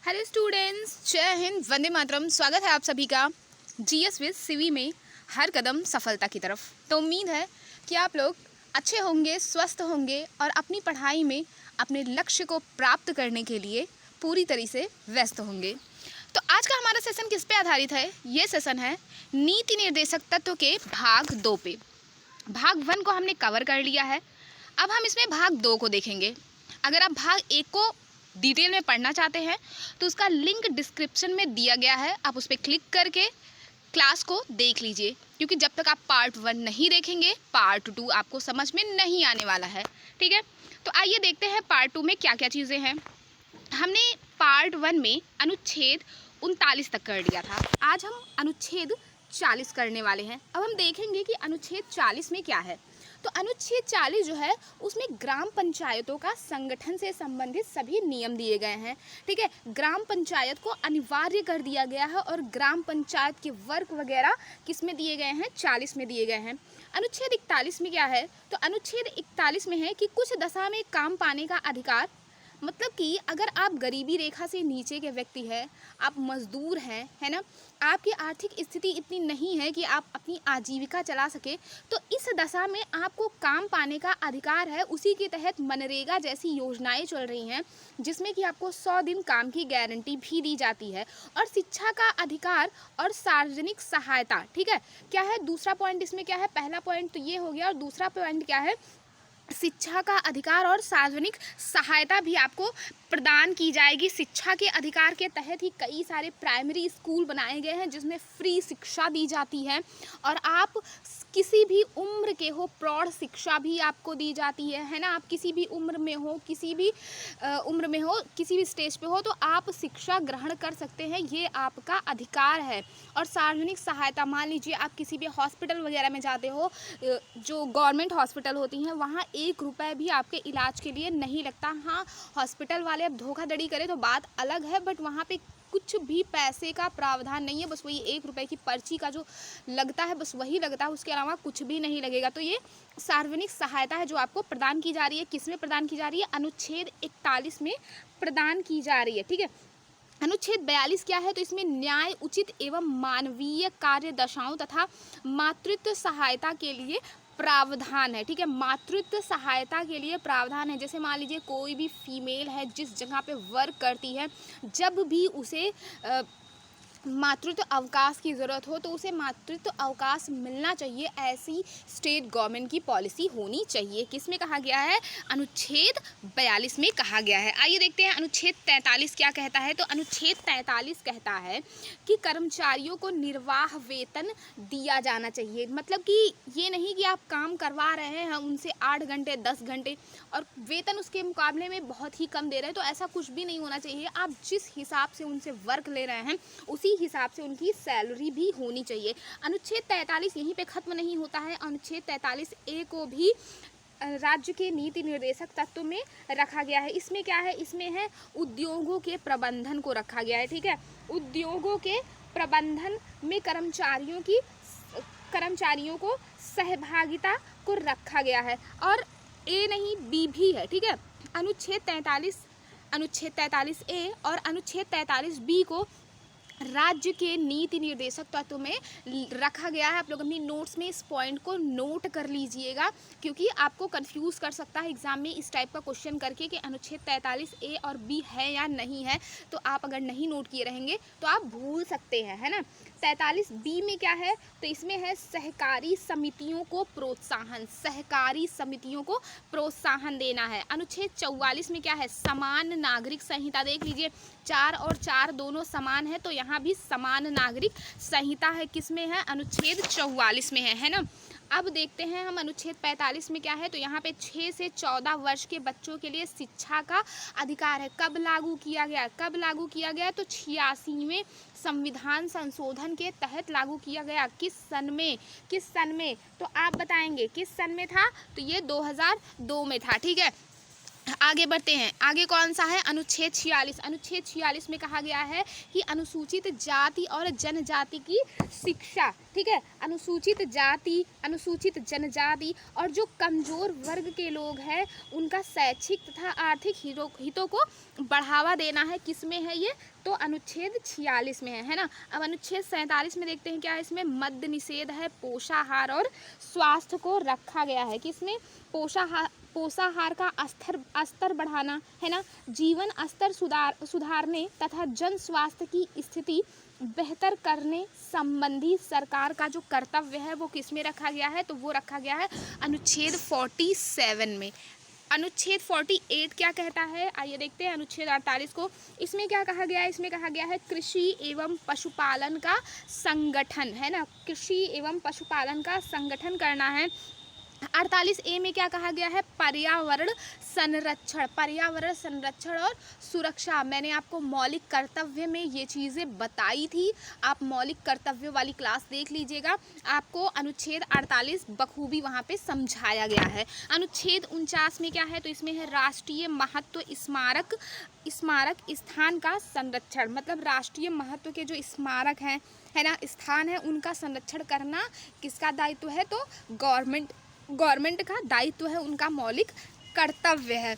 Hello students, जय हिंद, वंदे मातरम। स्वागत है आप सभी का जीएस विद सीवी में हर कदम सफलता की तरफ। तो उम्मीद है कि आप लोग अच्छे होंगे, स्वस्थ होंगे और अपनी पढ़ाई में अपने लक्ष्य को प्राप्त करने के लिए पूरी तरह से व्यस्त होंगे। तो आज का हमारा सेशन किस पे आधारित है? ये सेशन है नीति निर्देशक तत्व के भाग 2 पे। भाग 1 को हमने कवर कर लिया है, अब हम इसमें भाग 2 को देखेंगे। अगर आप भाग 1 को डिटेल में पढ़ना चाहते हैं तो उसका लिंक डिस्क्रिप्शन में दिया गया है, आप उस पर क्लिक करके क्लास को देख लीजिए, क्योंकि जब तक आप पार्ट 1 नहीं देखेंगे पार्ट 2 आपको समझ में नहीं आने वाला है। ठीक है, तो आइए देखते हैं पार्ट 2 में क्या क्या चीज़ें हैं। हमने पार्ट 1 में अनुच्छेद 39 तक कर लिया था, आज हम अनुच्छेद 40 करने वाले हैं। अब हम देखेंगे कि अनुच्छेद 40 में क्या है। तो अनुच्छेद 40 जो है उसमें ग्राम पंचायतों का संगठन से संबंधित सभी नियम दिए गए हैं। ठीक है, ग्राम पंचायत को अनिवार्य कर दिया गया है और ग्राम पंचायत के वर्क वगैरह किस में दिए गए हैं? 40 में दिए गए हैं। अनुच्छेद 41 में क्या है? तो अनुच्छेद 41 में है कि कुछ दशा में काम पाने का अधिकार, मतलब कि अगर आप गरीबी रेखा से नीचे के व्यक्ति हैं, आप मजदूर हैं, है ना, आपकी आर्थिक स्थिति इतनी नहीं है कि आप अपनी आजीविका चला सके, तो इस दशा में आपको काम पाने का अधिकार है। उसी के तहत मनरेगा जैसी योजनाएं चल रही हैं जिसमें कि आपको 100 दिन काम की गारंटी भी दी जाती है। और शिक्षा का अधिकार और सार्वजनिक सहायता। ठीक है, क्या है दूसरा पॉइंट इसमें? क्या है? पहला पॉइंट तो ये हो गया और दूसरा पॉइंट क्या है? शिक्षा का अधिकार और सार्वजनिक सहायता भी आपको प्रदान की जाएगी। शिक्षा के अधिकार के तहत ही कई सारे प्राइमरी स्कूल बनाए गए हैं जिसमें फ्री शिक्षा दी जाती है और आप किसी भी उम्र के हो, प्रौढ़ शिक्षा भी आपको दी जाती है ना। आप किसी भी उम्र में हो, किसी भी उम्र में हो, किसी भी स्टेज पे हो, तो आप शिक्षा ग्रहण कर सकते हैं, ये आपका अधिकार है। और सार्वजनिक सहायता, मान लीजिए आप किसी भी हॉस्पिटल वगैरह में जाते हो, जो गवर्नमेंट हॉस्पिटल होती हैं, वहाँ 1 रुपये भी आपके इलाज के लिए नहीं लगता। हाँ, हॉस्पिटल वाले अब धोखाधड़ी करें तो बात अलग है, बट वहाँ पे कुछ भी पैसे का प्रावधान नहीं है, बस वही 1 रुपये की पर्ची का जो लगता है बस वही लगता है, उसके अलावा कुछ भी नहीं लगेगा। तो ये सार्वजनिक सहायता है जो आपको प्रदान की जा रही है। किस में प्रदान की जा रही है? अनुच्छेद 41 में प्रदान की जा रही है। ठीक है, अनुच्छेद 42 क्या है? तो इसमें न्याय, उचित एवं मानवीय कार्य दशाओं तथा मातृत्व सहायता के लिए प्रावधान है। ठीक है, मातृत्व सहायता के लिए प्रावधान है। जैसे मान लीजिए कोई भी फीमेल है जिस जगह पे वर्क करती है, जब भी उसे मातृत्व अवकाश की ज़रूरत हो तो उसे मातृत्व अवकाश मिलना चाहिए, ऐसी स्टेट गवर्नमेंट की पॉलिसी होनी चाहिए। किस में कहा गया है? अनुच्छेद 42 में कहा गया है। आइए देखते हैं अनुच्छेद 43 क्या कहता है। तो अनुच्छेद 43 कहता है कि कर्मचारियों को निर्वाह वेतन दिया जाना चाहिए। मतलब कि ये नहीं कि आप काम करवा रहे हैं उनसे 8 घंटे 10 घंटे और वेतन उसके मुकाबले में बहुत ही कम दे रहे हैं, तो ऐसा कुछ भी नहीं होना चाहिए। आप जिस हिसाब से उनसे वर्क ले रहे हैं उसी हिसाब से उनकी सैलरी भी होनी चाहिए। अनुच्छेद 43 यहीं पे खत्म नहीं होता है। अनुच्छेद 43A को भी राज्य के नीति निर्देशक तत्व में रखा गया है। इसमें क्या है? इसमें है उद्योगों के प्रबंधन को रखा गया है। ठीक है, उद्योगों के प्रबंधन में कर्मचारियों को सहभागिता को रखा गया है। और ए नहीं बी भी है। ठीक है, अनुच्छेद 43A और अनुच्छेद 43B को राज्य के नीति निर्देशक तत्व में रखा गया है। आप लोग अपनी नोट्स में इस पॉइंट को नोट कर लीजिएगा, क्योंकि आपको कंफ्यूज कर सकता है एग्जाम में इस टाइप का क्वेश्चन करके कि अनुच्छेद 43A और B है या नहीं है। तो आप अगर नहीं नोट किए रहेंगे तो आप भूल सकते हैं, है ना। 43B में क्या है? तो इसमें है सहकारी समितियों को प्रोत्साहन, सहकारी समितियों को प्रोत्साहन देना है। अनुच्छेद 44 में क्या है? समान नागरिक संहिता। देख लीजिए 4 और 4 दोनों समान है, तो यहाँ भी समान नागरिक संहिता है। किस में है? अनुच्छेद 44 में है ना। अब देखते हैं हम अनुच्छेद 45 में क्या है। तो यहाँ पे 6 से 14 वर्ष के बच्चों के लिए शिक्षा का अधिकार है। कब लागू किया गया? कब लागू किया गया? तो 86वें संविधान संशोधन के तहत लागू किया गया। किस सन में? किस सन में? तो आप बताएंगे किस सन में था? तो ये 2002 में था। ठीक है, आगे बढ़ते हैं। आगे कौन सा है? अनुच्छेद 46। अनुच्छेद 46 में कहा गया है कि अनुसूचित जाति और जनजाति की शिक्षा, ठीक है, अनुसूचित जाति, अनुसूचित जनजाति और जो कमज़ोर वर्ग के लोग हैं उनका शैक्षिक तथा आर्थिक हितों को बढ़ावा देना है। किस में है ये? तो अनुच्छेद 46 में है ना। अब अनुच्छेद 47 में देखते हैं क्या है इसमें? मद्य निषेध है, पोषाहार और स्वास्थ्य को रखा गया है। किसमें? पोषाहार का स्तर बढ़ाना है ना, जीवन स्तर सुधारने तथा जन स्वास्थ्य की स्थिति बेहतर करने संबंधी सरकार का जो कर्तव्य है वो किस में रखा गया है? तो वो रखा गया है अनुच्छेद 47 में। अनुच्छेद 48 क्या कहता है? आइए देखते हैं अनुच्छेद 48 को। इसमें क्या कहा गया है? इसमें कहा गया है कृषि एवं पशुपालन का संगठन, है ना, कृषि एवं पशुपालन का संगठन करना है। 48A में क्या कहा गया है? पर्यावरण संरक्षण, पर्यावरण संरक्षण और सुरक्षा। मैंने आपको मौलिक कर्तव्य में ये चीज़ें बताई थी, आप मौलिक कर्तव्य वाली क्लास देख लीजिएगा, आपको अनुच्छेद 48 बखूबी वहाँ पे समझाया गया है। अनुच्छेद 49 में क्या है? तो इसमें है राष्ट्रीय महत्व स्मारक स्थान का संरक्षण, मतलब राष्ट्रीय महत्व के जो स्मारक हैं, है ना, स्थान है, उनका संरक्षण करना किसका दायित्व है? तो गवर्नमेंट का दायित्व है, उनका मौलिक कर्तव्य है।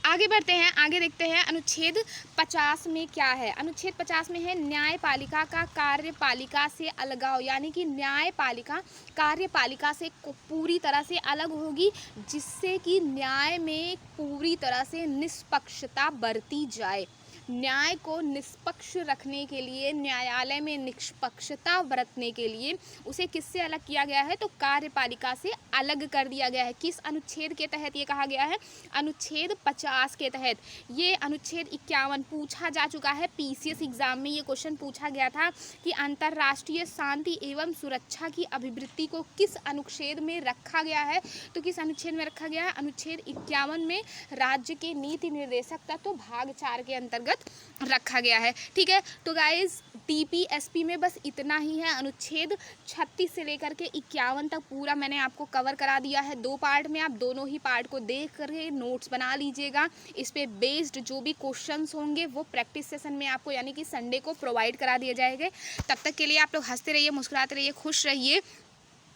आगे बढ़ते हैं, आगे देखते हैं अनुच्छेद 50 में क्या है। अनुच्छेद 50 में है न्यायपालिका का कार्यपालिका से अलगाव, यानी कि न्यायपालिका कार्यपालिका से पूरी तरह से अलग होगी, जिससे कि न्याय में पूरी तरह से निष्पक्षता बरती जाए। न्याय को निष्पक्ष रखने के लिए, न्यायालय में निष्पक्षता बरतने के लिए उसे किससे अलग किया गया है? तो कार्यपालिका से अलग कर दिया गया है। किस अनुच्छेद के तहत ये कहा गया है? अनुच्छेद 50 के तहत। ये अनुच्छेद 51 पूछा जा चुका है, PCS एग्जाम में ये क्वेश्चन पूछा गया था कि अंतर्राष्ट्रीय शांति एवं सुरक्षा की अभिवृद्धि को किस अनुच्छेद में रखा गया है? तो किस अनुच्छेद में रखा गया है? अनुच्छेद 51 में राज्य के नीति निर्देशक तत्व भाग 4 के अंतर्गत रखा गया है। ठीक है, तो गाइज DPSP में बस इतना ही है। अनुच्छेद 36 से लेकर के 51 तक पूरा मैंने आपको कवर करा दिया है 2 पार्ट में। आप दोनों ही पार्ट को देख करके नोट्स बना लीजिएगा। इस पे बेस्ड जो भी क्वेश्चंस होंगे वो प्रैक्टिस सेशन में आपको यानी कि संडे को प्रोवाइड करा दिए जाएंगे। तब तक के लिए आप लोग हंसते रहिए, मुस्कुराते रहिए, खुश रहिए।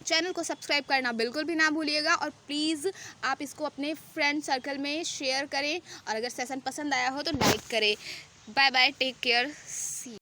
चैनल को सब्सक्राइब करना बिल्कुल भी ना भूलिएगा और प्लीज़ आप इसको अपने फ्रेंड सर्कल में शेयर करें और अगर सेशन पसंद आया हो तो लाइक करें। बाय बाय, टेक केयर, सी।